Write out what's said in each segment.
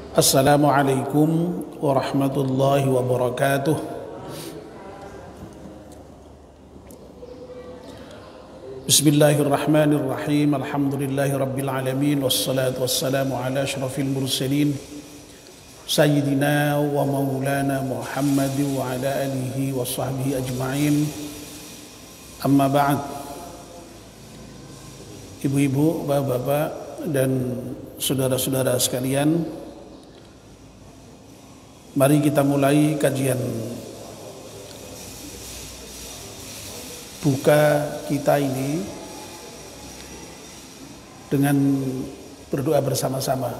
Assalamualaikum warahmatullahi wabarakatuh. Bismillahirrahmanirrahim. Alhamdulillahi rabbil alamin. Wassalatu wassalamu ala asyrafil mursalin Sayyidina wa maulana Muhammad wa ala alihi wa sahbihi ajma'in. Amma ba'd. Ibu-ibu, bapak-bapak, dan saudara-saudara sekalian, mari kita mulai kajian buka kita ini dengan berdoa bersama-sama.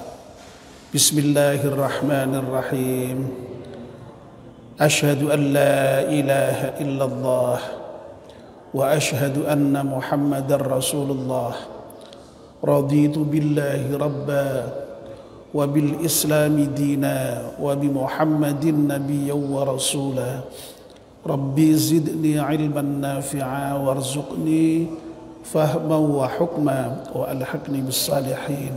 Bismillahirrahmanirrahim. Asyhadu an la ilaha illallah wa asyhadu anna Muhammadar Rasulullah. Raditu billahi rabba wa bil islami dina wa bi Muhammadin nabiyyan wa rasula. Rabbi zidni ilman nafi'a warzuqni fahman wa hukma wa alhaqni bis salihin.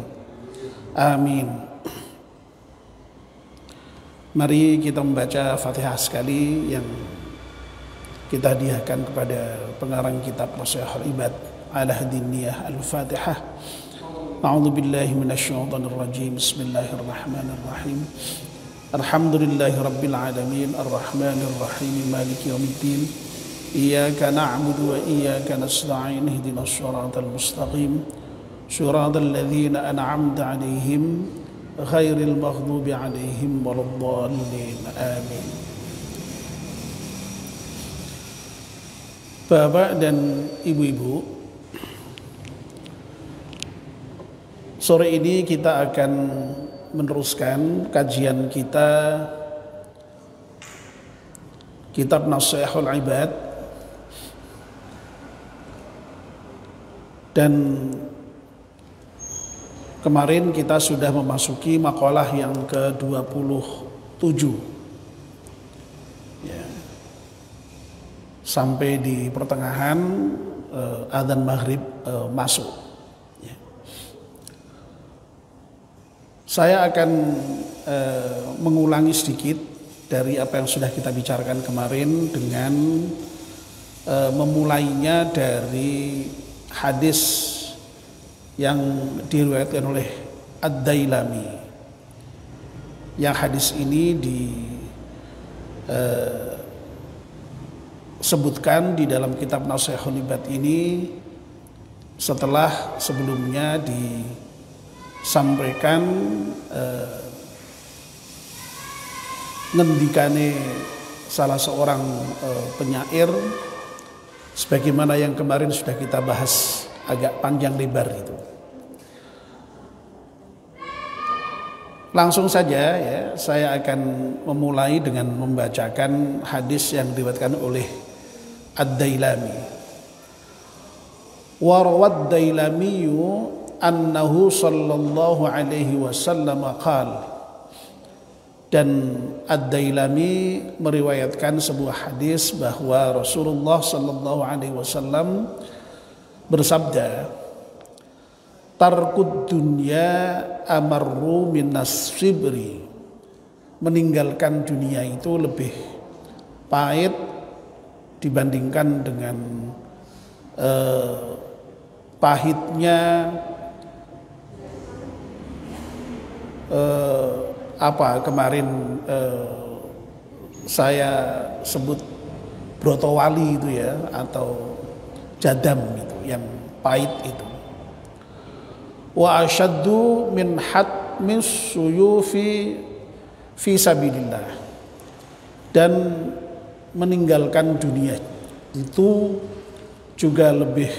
Amin. Mari kita membaca Fatihah sekali yang kita hadiahkan kepada pengarang kitab Nashihul Ibad ala Hadiniyah Al-Fatihah. A'udzu billahi minasyaitonir rajim. Bismillahirrahmanirrahim. Alhamdulillahi rabbil alamin arrahmanir rahim maliki yaumiddin. Iyyaka na'budu wa iyyaka nasta'in ihdinas shiratal mustaqim. Shiratal ladzina an'amta 'alaihim ghairil maghdubi 'alaihim waladdallin. Amin. Bapak dan ibu-ibu, sore ini kita akan meneruskan kajian kita kitab Nashihul Ibad, dan kemarin kita sudah memasuki makalah yang ke-27 ya. Sampai di pertengahan adzan maghrib masuk ya. Saya akan mengulangi sedikit dari apa yang sudah kita bicarakan kemarin dengan memulainya dari hadis yang diriwayatkan oleh Ad-Dailami. Yang hadis ini disebutkan di dalam kitab Nashihul Ibad ini setelah sebelumnya disampaikan ngendikane salah seorang penyair sebagaimana yang kemarin sudah kita bahas agak panjang lebar itu. Langsung saja ya, saya akan memulai dengan membacakan hadis yang diriwayatkan oleh Ad-Dailami. Wa rawad Dailami annahu sallallahu alaihi wasallam qala. Dan Ad-Dailami meriwayatkan sebuah hadis bahwa Rasulullah sallallahu alaihi wasallam bersabda, tarkud dunya amarru minas sibri. Meninggalkan dunia itu lebih pahit dibandingkan dengan pahitnya apa kemarin saya sebut brotowali itu ya, atau jadam itu yang pahit itu. Wa asyaddu min hatmis suyufi fi sabilillah. Dan meninggalkan dunia itu juga lebih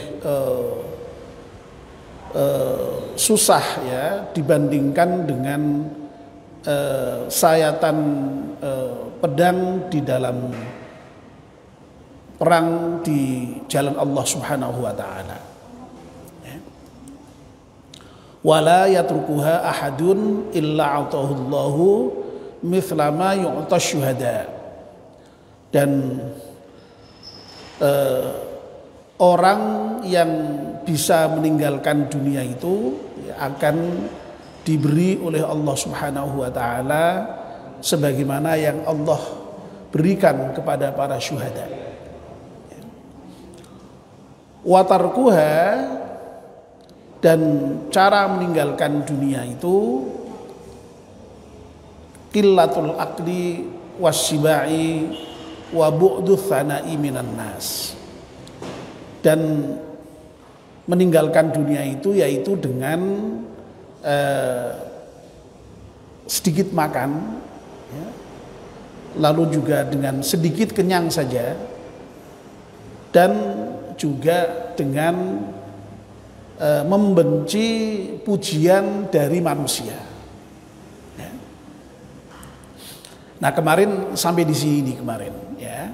susah ya dibandingkan dengan sayatan pedang di dalam perang di jalan Allah Subhanahu wa taala. Wala yatrukuha ahadun illa atahullahu mithla ma yu'ta syuhada. Dan orang yang bisa meninggalkan dunia itu akan diberi oleh Allah Subhanahu wa taala sebagaimana yang Allah berikan kepada para syuhada. Wa tarkuha, dan cara meninggalkan dunia itu qillatul aqli wasyibai wa bu'du thana'i minan nas. Dan meninggalkan dunia itu yaitu dengan sedikit makan, ya, lalu juga dengan sedikit kenyang saja, dan juga dengan membenci pujian dari manusia. Ya. Nah, kemarin sampai di sini kemarin, ya.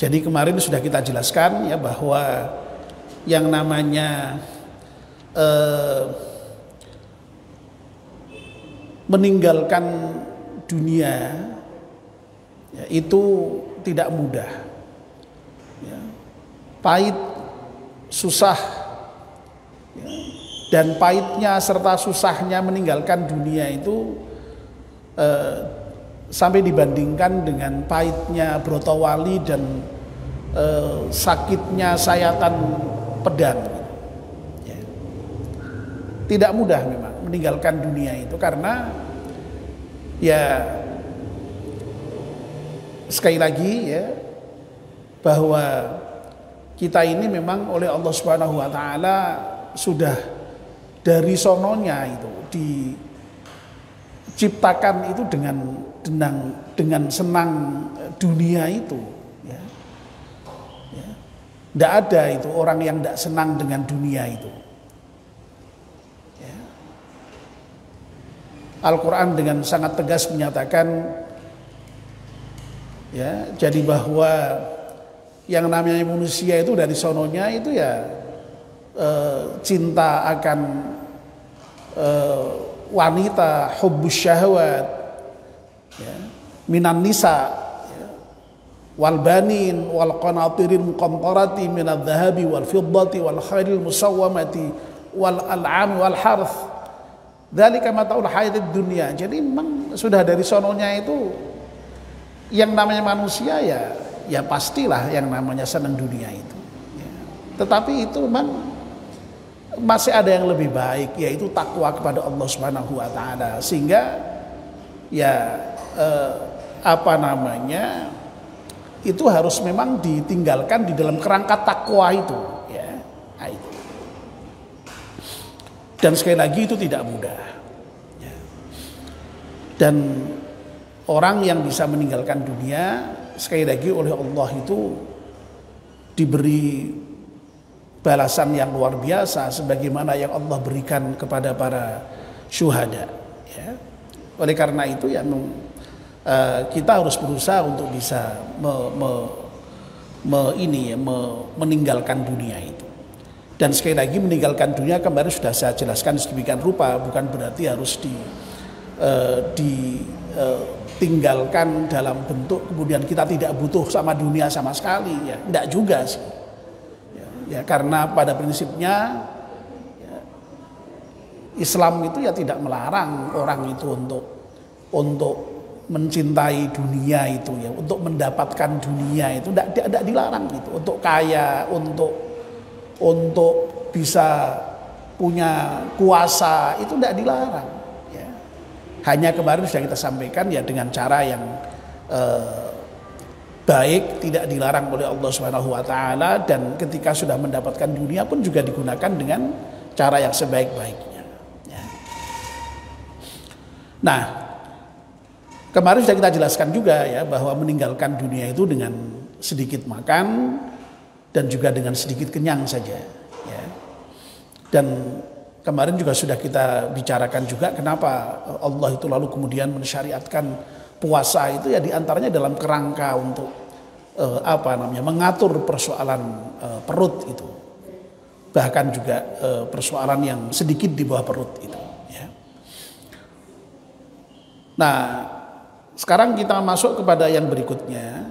Jadi kemarin sudah kita jelaskan ya bahwa yang namanya meninggalkan dunia ya, itu tidak mudah, ya. Pahit, susah, ya. Dan pahitnya serta susahnya meninggalkan dunia itu sampai dibandingkan dengan pahitnya brotowali dan sakitnya sayatan pedang, ya. Tidak mudah memang meninggalkan dunia itu, karena ya sekali lagi ya bahwa kita ini memang oleh Allah Subhanahu wa taala sudah dari sononya itu diciptakan itu dengan senang dunia itu, ya. Ya. Tidak ada itu orang yang tidak senang dengan dunia itu. Al-Quran dengan sangat tegas menyatakan, ya, jadi bahwa yang namanya manusia itu dari sononya itu ya cinta akan wanita, hubbus syahwat, ya, minan nisa, ya, wal banin wal qanatiril muqantarati minadh dhahabi wal fiddati wal khairil musawwamati wal al'am wal harth. Dzalika mataul hayatid dunya. Jadi memang sudah dari sononya itu yang namanya manusia ya pastilah yang namanya senang dunia itu, ya. Tetapi itu memang masih ada yang lebih baik, yaitu takwa kepada Allah Subhanahu wa taala, sehingga ya itu harus memang ditinggalkan di dalam kerangka takwa itu, ya. Nah, itu. Dan sekali lagi itu tidak mudah, ya. Dan orang yang bisa meninggalkan dunia sekali lagi oleh Allah itu diberi balasan yang luar biasa sebagaimana yang Allah berikan kepada para syuhada, ya. Oleh karena itu ya kita harus berusaha untuk bisa meninggalkan dunia itu. Dan sekali lagi meninggalkan dunia kemarin sudah saya jelaskan sedemikian rupa, bukan berarti harus ditinggalkan dalam bentuk kemudian kita tidak butuh sama dunia sama sekali, ya. Tidak juga sih, ya, karena pada prinsipnya ya, Islam itu ya tidak melarang orang itu untuk mencintai dunia itu, ya, untuk mendapatkan dunia itu tidak dilarang itu, untuk kaya, untuk bisa punya kuasa itu tidak dilarang, ya. Hanya kemarin sudah kita sampaikan ya dengan cara yang baik, tidak dilarang oleh Allah Subhanahu wa taala, dan ketika sudah mendapatkan dunia pun juga digunakan dengan cara yang sebaik-baiknya, ya. Nah, kemarin sudah kita jelaskan juga ya bahwa meninggalkan dunia itu dengan sedikit makan dan juga dengan sedikit kenyang saja, ya. Dan kemarin juga sudah kita bicarakan juga kenapa Allah itu lalu kemudian mensyariatkan puasa itu ya diantaranya dalam kerangka untuk mengatur persoalan perut itu, bahkan juga persoalan yang sedikit di bawah perut itu, ya. Nah, sekarang kita masuk kepada yang berikutnya,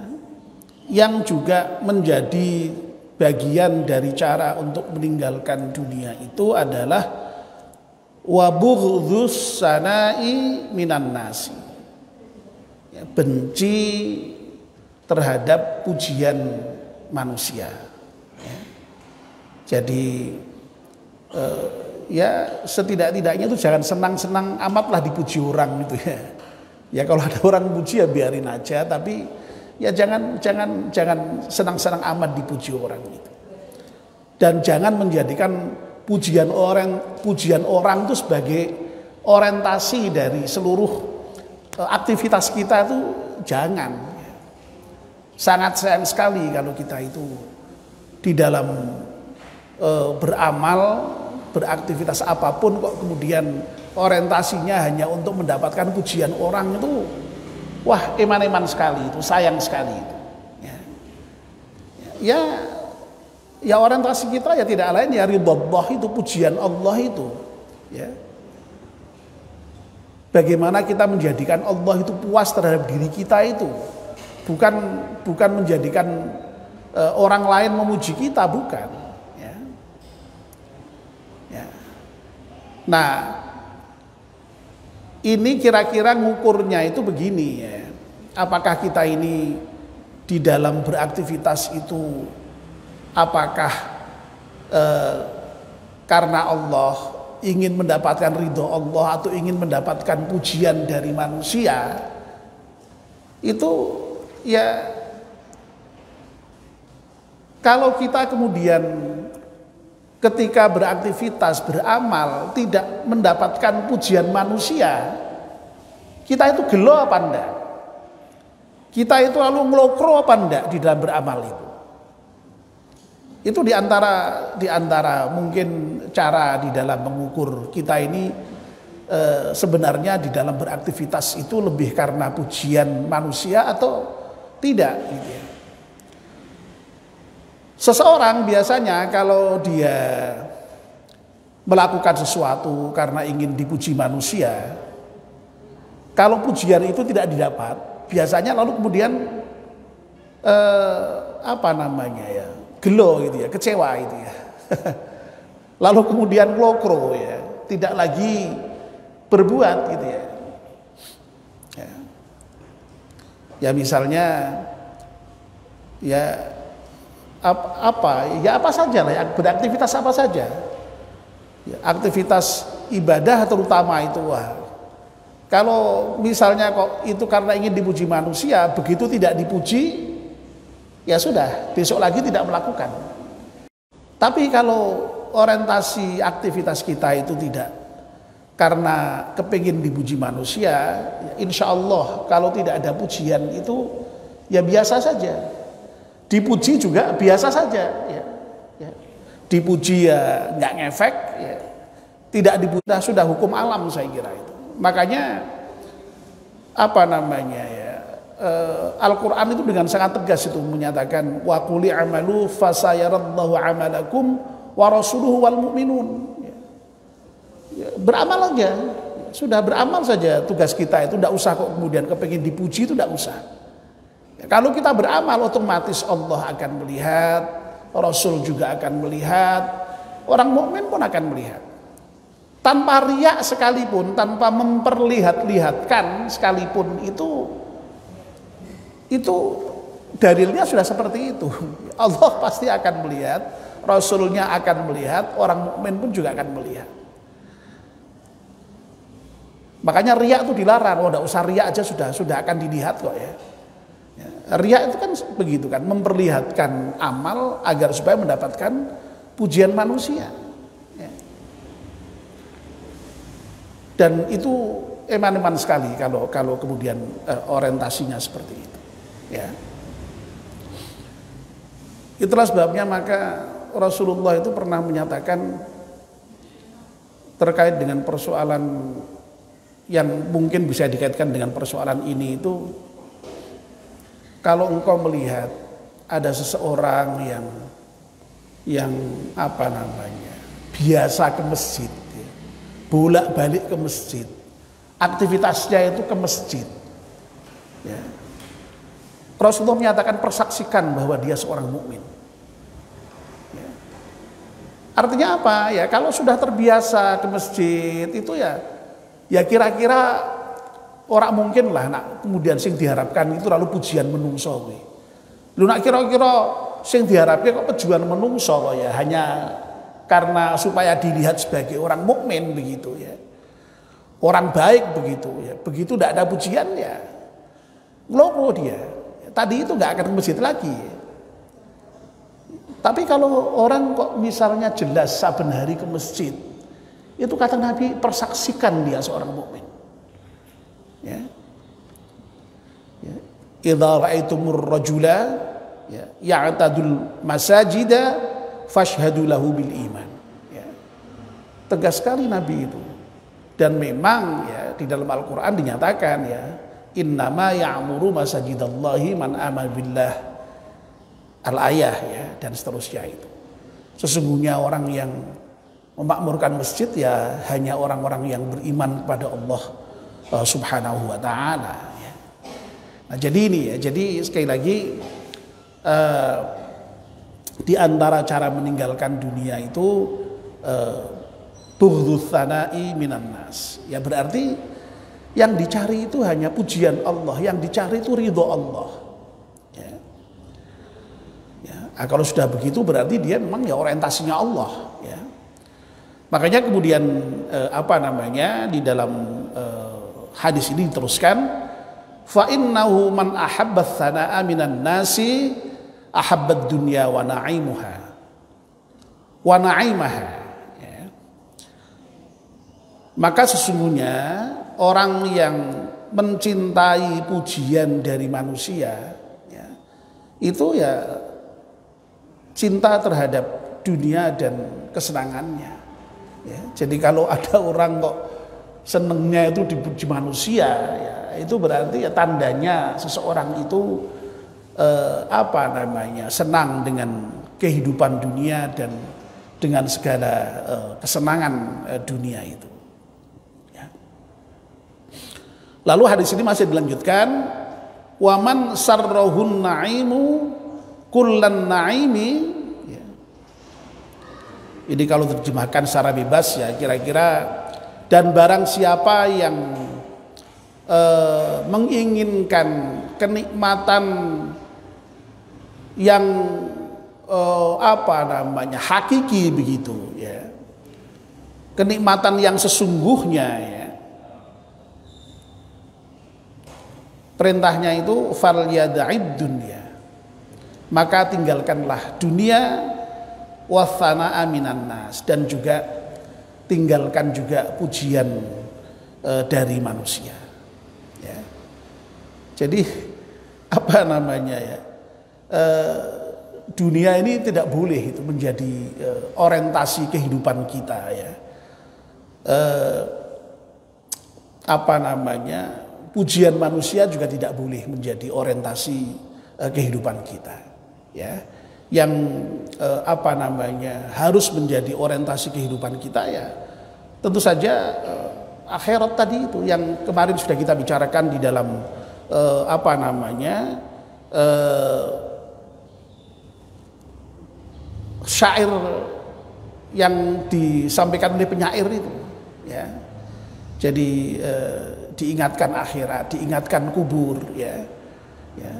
yang juga menjadi bagian dari cara untuk meninggalkan dunia itu adalah wa bughdhus sana'i minan nasi. Ya, benci terhadap pujian manusia. Ya. Jadi ya setidak-tidaknya itu jangan senang-senang amatlah dipuji orang gitu ya. Ya kalau ada orang puji ya biarin aja, tapi ya jangan senang-senang amat dipuji orang gitu. Dan jangan menjadikan pujian orang itu sebagai orientasi dari seluruh aktivitas kita, itu jangan. Sangat sayang sekali kalau kita itu di dalam beramal, beraktivitas apapun kok kemudian orientasinya hanya untuk mendapatkan pujian orang. Itu wah, eman-eman sekali, itu sayang sekali itu. Ya orientasi kita ya tidak lain ya ridha, itu pujian Allah itu ya. Bagaimana kita menjadikan Allah itu puas terhadap diri kita itu, bukan menjadikan orang lain memuji kita, bukan ya. Ya. Nah, ini kira-kira ngukurnya itu begini ya. Apakah kita ini di dalam beraktivitas itu apakah karena Allah, ingin mendapatkan ridho Allah atau ingin mendapatkan pujian dari manusia? Itu ya, kalau kita kemudian ketika beraktivitas, beramal tidak mendapatkan pujian manusia, kita itu gelo apa enggak? Kita itu lalu ngelokro apa enggak di dalam beramal itu? Itu diantara mungkin cara di dalam mengukur kita ini sebenarnya di dalam beraktivitas itu lebih karena pujian manusia atau tidak gitu ya. Seseorang biasanya kalau dia melakukan sesuatu karena ingin dipuji manusia, kalau pujian itu tidak didapat, biasanya lalu kemudian gelo gitu ya, kecewa gitu ya. Lalu kemudian klokro ya, tidak lagi berbuat gitu ya. Ya misalnya ya apa saja lah ya, beraktivitas apa saja. Ya, aktivitas ibadah terutama itu kalau misalnya kok itu karena ingin dipuji manusia, begitu tidak dipuji ya sudah, besok lagi tidak melakukan. Tapi kalau orientasi aktivitas kita itu tidak karena kepingin dipuji manusia, ya insya Allah kalau tidak ada pujian itu ya biasa saja. Dipuji juga biasa saja ya. Dipuji ya nggak ngefek ya. Tidak dipuji sudah hukum alam, saya kira itu. Makanya Al-Quran itu dengan sangat tegas itu menyatakan wa quli amalu fasayarallahu amalakum wa rasuluhu wal mu'minun. Ya, beramal aja, sudah beramal saja tugas kita itu, tidak usah kok kemudian kepengin dipuji, itu tidak usah. Ya, kalau kita beramal otomatis Allah akan melihat, Rasul juga akan melihat, orang mukmin pun akan melihat. Tanpa riak sekalipun, tanpa memperlihat-lihatkan sekalipun, itu dalilnya sudah seperti itu. Allah pasti akan melihat, Rasulnya akan melihat, orang mukmin pun juga akan melihat. Makanya riak itu dilarang. Tidak usah riak aja, sudah akan dilihat kok ya. Riak itu kan begitu kan, memperlihatkan amal agar supaya mendapatkan pujian manusia. Dan itu eman-eman sekali kalau kemudian orientasinya seperti itu. Ya. Itulah sebabnya maka Rasulullah itu pernah menyatakan terkait dengan persoalan yang mungkin bisa dikaitkan dengan persoalan ini itu, kalau engkau melihat ada seseorang yang biasa ke masjid, bolak-balik ke masjid, aktivitasnya itu ke masjid ya. Rasulullah menyatakan persaksikan bahwa dia seorang mukmin ya. Artinya apa? Ya kalau sudah terbiasa ke masjid itu ya kira-kira orang mungkin lah nak kemudian sing diharapkan itu lalu pujian menungso kuwi. Lu nak kira-kira sing diharapkan kok pujian menungso kok ya hanya karena supaya dilihat sebagai orang mukmin begitu ya. Orang baik begitu ya. Begitu tidak ada pujian ya ngeloko dia. Tadi itu nggak akan ke masjid lagi. Tapi kalau orang kok misalnya jelas saben hari ke masjid, itu kata Nabi persaksikan dia seorang mukmin. Ya. Ya. Idza ra'aitumur rajula ya'tadul masajida fashhadu lahu bil iman. Ya. Tegas sekali Nabi itu. Dan memang ya di dalam Al-Qur'an dinyatakan ya, innama ya'muru masajidallahi man amana billah. Al-ayah ya dan seterusnya itu. Sesungguhnya orang yang memakmurkan masjid ya hanya orang-orang yang beriman kepada Allah Subhanahu wa taala ya. Nah, jadi ini ya, jadi sekali lagi di antara cara meninggalkan dunia itu bughdhus tsana'i minan nas. Ya berarti yang dicari itu hanya pujian Allah, yang dicari itu ridho Allah. Nah, kalau sudah begitu berarti dia memang ya orientasinya Allah ya. Makanya kemudian di dalam hadis ini diteruskan fa innahu man ahabba tsana'a minan nasi ahabbad dunya wa na'imuha wa na'imaha ya. Maka sesungguhnya orang yang mencintai pujian dari manusia ya, itu ya cinta terhadap dunia dan kesenangannya. Ya, jadi kalau ada orang kok senengnya itu dipuji manusia, ya, itu berarti ya tandanya seseorang itu senang dengan kehidupan dunia dan dengan segala kesenangan dunia itu. Ya. Lalu hadis ini masih dilanjutkan, waman sarrohun na'imu kullan na'imi ya. Ini kalau terjemahkan secara bebas ya kira-kira, dan barang siapa yang menginginkan kenikmatan yang hakiki begitu ya, kenikmatan yang sesungguhnya ya, perintahnya itu falyada'id dunya, maka tinggalkanlah dunia wathana'a minan nas, dan juga tinggalkan juga pujian dari manusia ya. Jadi dunia ini tidak boleh itu menjadi orientasi kehidupan kita ya. Pujian manusia juga tidak boleh menjadi orientasi kehidupan kita ya. Yang harus menjadi orientasi kehidupan kita ya tentu saja akhirat tadi itu yang kemarin sudah kita bicarakan di dalam syair yang disampaikan oleh penyair itu ya. Jadi diingatkan akhirat, diingatkan kubur ya. Ya.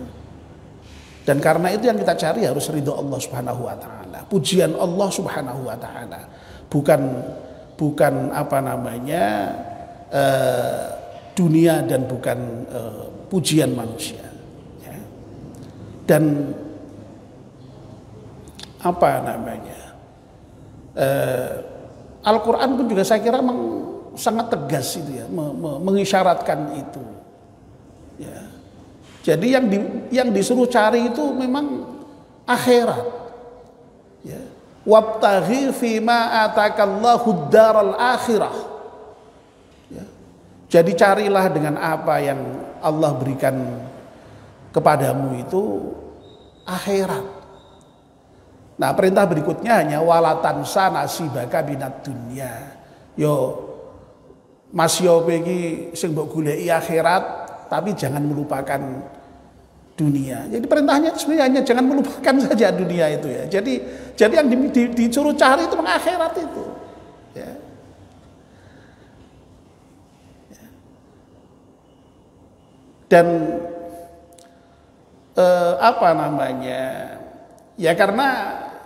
Dan karena itu yang kita cari harus ridho Allah Subhanahu wa taala, pujian Allah Subhanahu wa taala, bukan dunia dan bukan pujian manusia ya. Dan Al-Quran pun juga saya kira sangat tegas itu ya, mengisyaratkan itu ya. Jadi yang disuruh cari itu memang akhirat ya. Wabtaghi fima atakallahu daral akhirah ya. Jadi carilah dengan apa yang Allah berikan kepadamu itu akhirat. Nah, perintah berikutnya hanya walatansa nasibaka binat dunya. Yo Mas yo iki sing mbok goleki akhirat, tapi jangan melupakan dunia. Jadi perintahnya sebenarnya hanya jangan melupakan saja dunia itu ya. Jadi yang disuruh cari itu akhirat itu. Ya. Dan apa namanya? Ya karena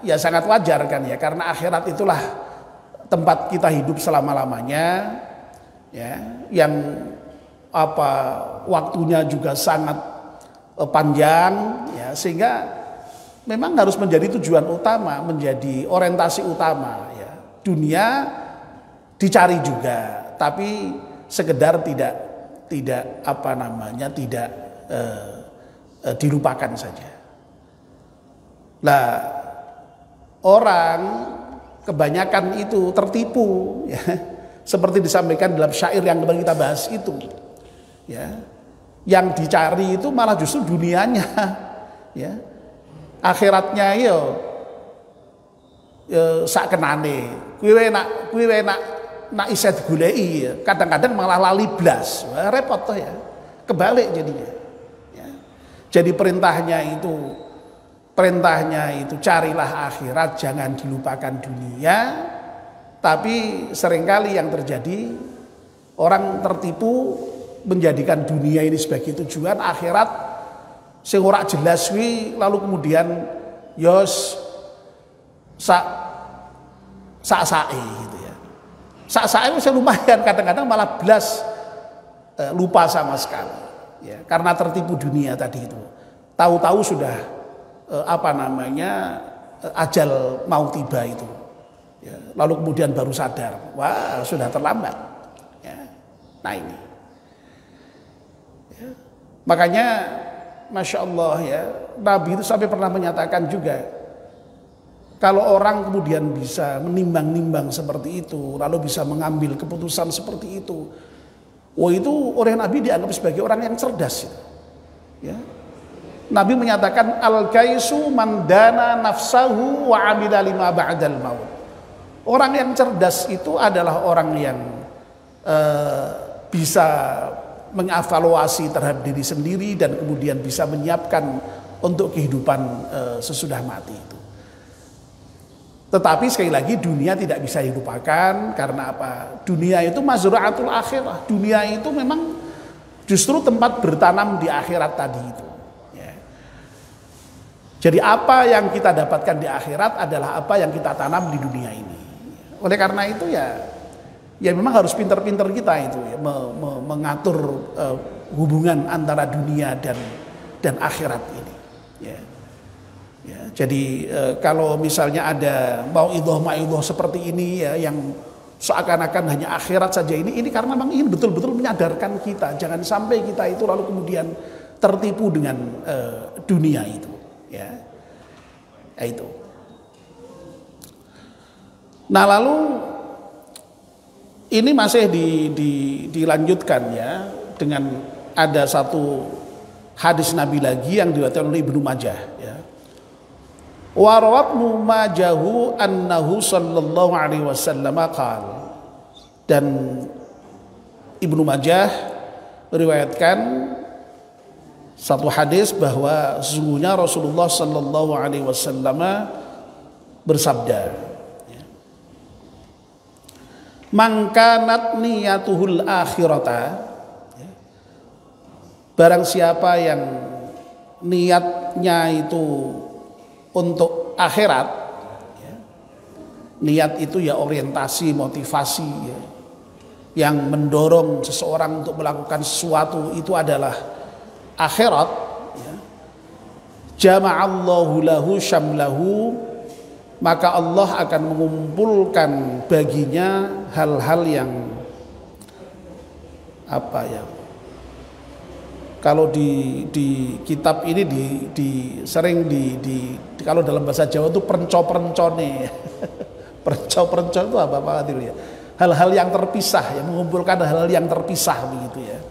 ya sangat wajar kan ya, karena akhirat itulah tempat kita hidup selama-lamanya ya, yang apa waktunya juga sangat panjang ya, sehingga memang harus menjadi tujuan utama, menjadi orientasi utama ya. Dunia dicari juga, tapi sekedar tidak apa namanya, tidak dilupakan saja. Lah orang kebanyakan itu tertipu ya, seperti disampaikan dalam syair yang kemarin kita bahas itu ya. Yang dicari itu malah justru dunianya ya. Akhiratnya yo sak kenane. Kuwi nak isih digoleki ya. Kadang-kadang malah lali blas. Wah, repot toh ya. Kebalik jadinya. Ya. Jadi perintahnya itu carilah akhirat, jangan dilupakan dunia. Tapi seringkali yang terjadi orang tertipu menjadikan dunia ini sebagai tujuan, akhirat sing ora jelas wi, lalu kemudian yos sak-sae gitu ya. Sak-sae wis lumayan, kadang-kadang malah belas lupa sama sekali ya, karena tertipu dunia tadi itu. Tahu-tahu sudah apa namanya ajal mau tiba itu. Ya, lalu kemudian baru sadar, wah sudah terlambat. Ya. Nah ini. Ya. Makanya, masya Allah ya, Nabi itu sampai pernah menyatakan juga, kalau orang kemudian bisa menimbang-nimbang seperti itu, lalu bisa mengambil keputusan seperti itu, wah itu oleh Nabi dianggap sebagai orang yang cerdas. Ya. Nabi menyatakan al-kaisu man dana nafsahu wa amila lima ba'dal maut. Orang yang cerdas itu adalah orang yang bisa mengevaluasi terhadap diri sendiri dan kemudian bisa menyiapkan untuk kehidupan sesudah mati itu. Tetapi sekali lagi dunia tidak bisa dilupakan, karena apa? Dunia itu mazra'atul akhirah. Dunia itu memang justru tempat bertanam di akhirat tadi itu. Ya. Jadi apa yang kita dapatkan di akhirat adalah apa yang kita tanam di dunia ini. Oleh karena itu ya memang harus pintar-pintar kita itu ya, mengatur hubungan antara dunia dan akhirat ini. Ya. Ya, jadi kalau misalnya ada mauidhah seperti ini ya, yang seakan-akan hanya akhirat saja, ini karena memang ingin betul-betul menyadarkan kita, jangan sampai kita itu lalu kemudian tertipu dengan dunia itu. Ya, itu. Nah lalu ini masih dilanjutkan ya dengan ada satu hadis Nabi lagi yang diriwayatkan oleh Ibnu Majah ya. Wa rawatnu majahu annahu sallallahu alaihi wasallam qala, dan Ibnu Majah meriwayatkan satu hadis bahwa sesungguhnya Rasulullah sallallahu alaihi wasallam bersabda, mangkanat niyatuhul akhirata, barang siapa yang niatnya itu untuk akhirat ya, niat itu ya orientasi, motivasi ya, yang mendorong seseorang untuk melakukan sesuatu itu adalah akhirat ya, jama'allahu lahu syamlahu, maka Allah akan mengumpulkan baginya hal-hal yang apa ya, kalau di kitab ini sering kalau dalam bahasa Jawa itu perenco-perencone. Perenco-perenco itu apa itu ya? Hal-hal yang terpisah ya, mengumpulkan hal-hal yang terpisah begitu ya.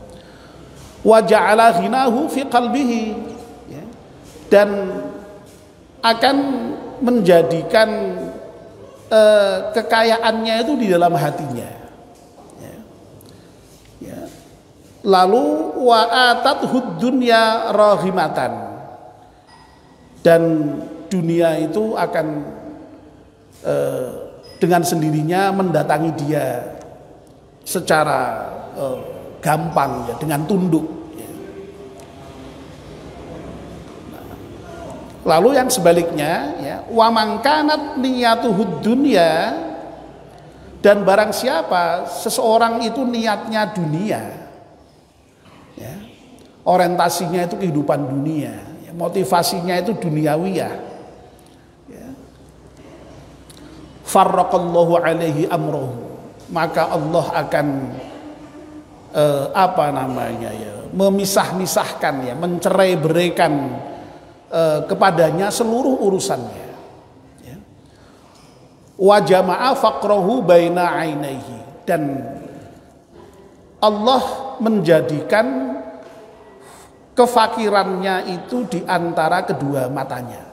Wa ja'ala ghinahu fi qalbihi ya. Dan akan menjadikan kekayaannya itu di dalam hatinya. Ya. Ya. Lalu wa atathud dunya raghimatan, dan dunia itu akan dengan sendirinya mendatangi dia secara gampang, ya, dengan tunduk. Lalu yang sebaliknya, ya, wa man kanat niyatuhud dunya, dan barang siapa seseorang itu niatnya dunia, ya, orientasinya itu kehidupan dunia, ya, motivasinya itu duniawiyah, ya, farraqallahu alaihi amrohu, maka Allah akan memisah-misahkan, ya, mencerai-beraikan kepadanya seluruh urusannya, ya. Wa jama'a faqrahu baina ainaihi, dan Allah menjadikan kefakirannya itu di antara kedua matanya.